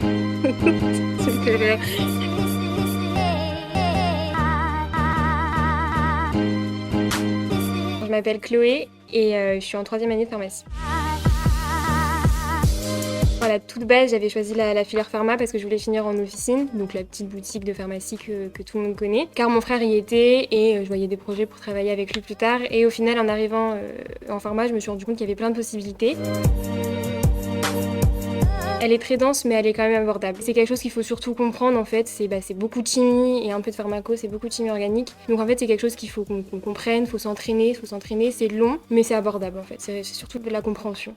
Tu me fais rire. Je m'appelle Chloé et je suis en 3e année de pharmacie. À la toute base, j'avais choisi la filière pharma parce que je voulais finir en officine, donc la petite boutique de pharmacie que tout le monde connaît. Car mon frère y était et je voyais des projets pour travailler avec lui plus tard. Et au final, en arrivant en pharma, je me suis rendu compte qu'il y avait plein de possibilités. Elle est très dense, mais elle est quand même abordable. C'est quelque chose qu'il faut surtout comprendre en fait. C'est beaucoup de chimie et un peu de pharmaco, c'est beaucoup de chimie organique. Donc en fait, c'est quelque chose qu'il faut qu'on comprenne, faut s'entraîner. C'est long, mais c'est abordable en fait. C'est surtout de la compréhension.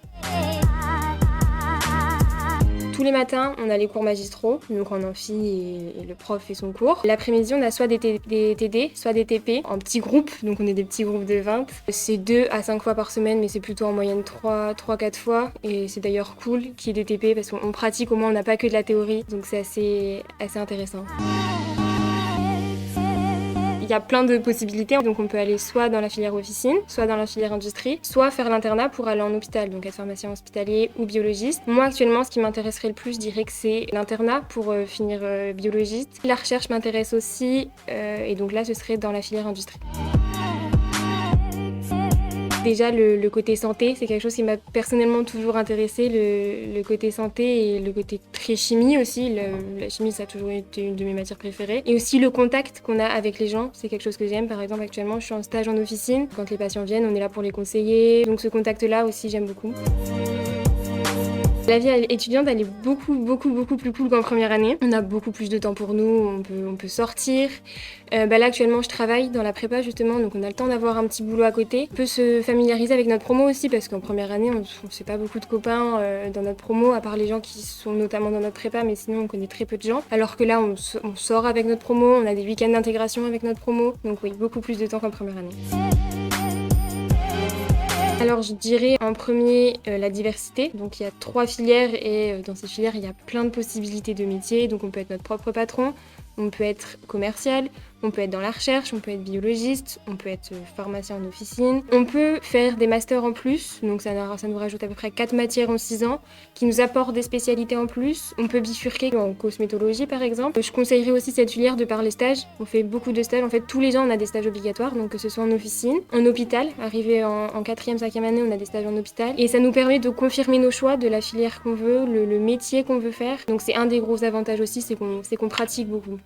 Tous les matins, on a les cours magistraux, donc en amphi et le prof fait son cours. L'après-midi, on a soit des TD, soit des TP en petits groupes, donc on est des petits groupes de 20. C'est 2 à 5 fois par semaine, mais c'est plutôt en moyenne 3-4 fois. Et c'est d'ailleurs cool qu'il y ait des TP parce qu'on pratique, au moins on n'a pas que de la théorie, donc c'est assez intéressant. Il y a plein de possibilités, donc on peut aller soit dans la filière officine, soit dans la filière industrie, soit faire l'internat pour aller en hôpital, donc être pharmacien hospitalier ou biologiste. Moi actuellement, ce qui m'intéresserait le plus, je dirais que c'est l'internat pour finir biologiste. La recherche m'intéresse aussi, et donc là ce serait dans la filière industrie. Déjà, le côté santé, c'est quelque chose qui m'a personnellement toujours intéressée, le côté santé et le côté très chimie aussi. La chimie, ça a toujours été une de mes matières préférées. Et aussi le contact qu'on a avec les gens, c'est quelque chose que j'aime. Par exemple, actuellement, je suis en stage en officine. Quand les patients viennent, on est là pour les conseiller. Donc ce contact-là aussi, j'aime beaucoup. La vie étudiante, elle est beaucoup plus cool qu'en première année. On a beaucoup plus de temps pour nous, on peut sortir. Là, actuellement, je travaille dans la prépa, justement, donc on a le temps d'avoir un petit boulot à côté. On peut se familiariser avec notre promo aussi, parce qu'en première année, on ne fait pas beaucoup de copains dans notre promo, à part les gens qui sont notamment dans notre prépa, mais sinon, on connaît très peu de gens. Alors que là, on sort avec notre promo, on a des week-ends d'intégration avec notre promo. Donc oui, beaucoup plus de temps qu'en première année. Alors je dirais en premier la diversité, donc il y a 3 filières et dans ces filières il y a plein de possibilités de métiers, donc on peut être notre propre patron, on peut être commercial, on peut être dans la recherche, on peut être biologiste, on peut être pharmacien en officine. On peut faire des masters en plus, donc ça nous rajoute à peu près 4 matières en 6 ans, qui nous apportent des spécialités en plus. On peut bifurquer en cosmétologie par exemple. Je conseillerais aussi cette filière de par les stages. On fait beaucoup de stages, en fait tous les ans on a des stages obligatoires, donc que ce soit en officine, en hôpital. Arrivé en 4e, 5e année, on a des stages en hôpital. Et ça nous permet de confirmer nos choix de la filière qu'on veut, le métier qu'on veut faire. Donc c'est un des gros avantages aussi, c'est qu'on pratique beaucoup.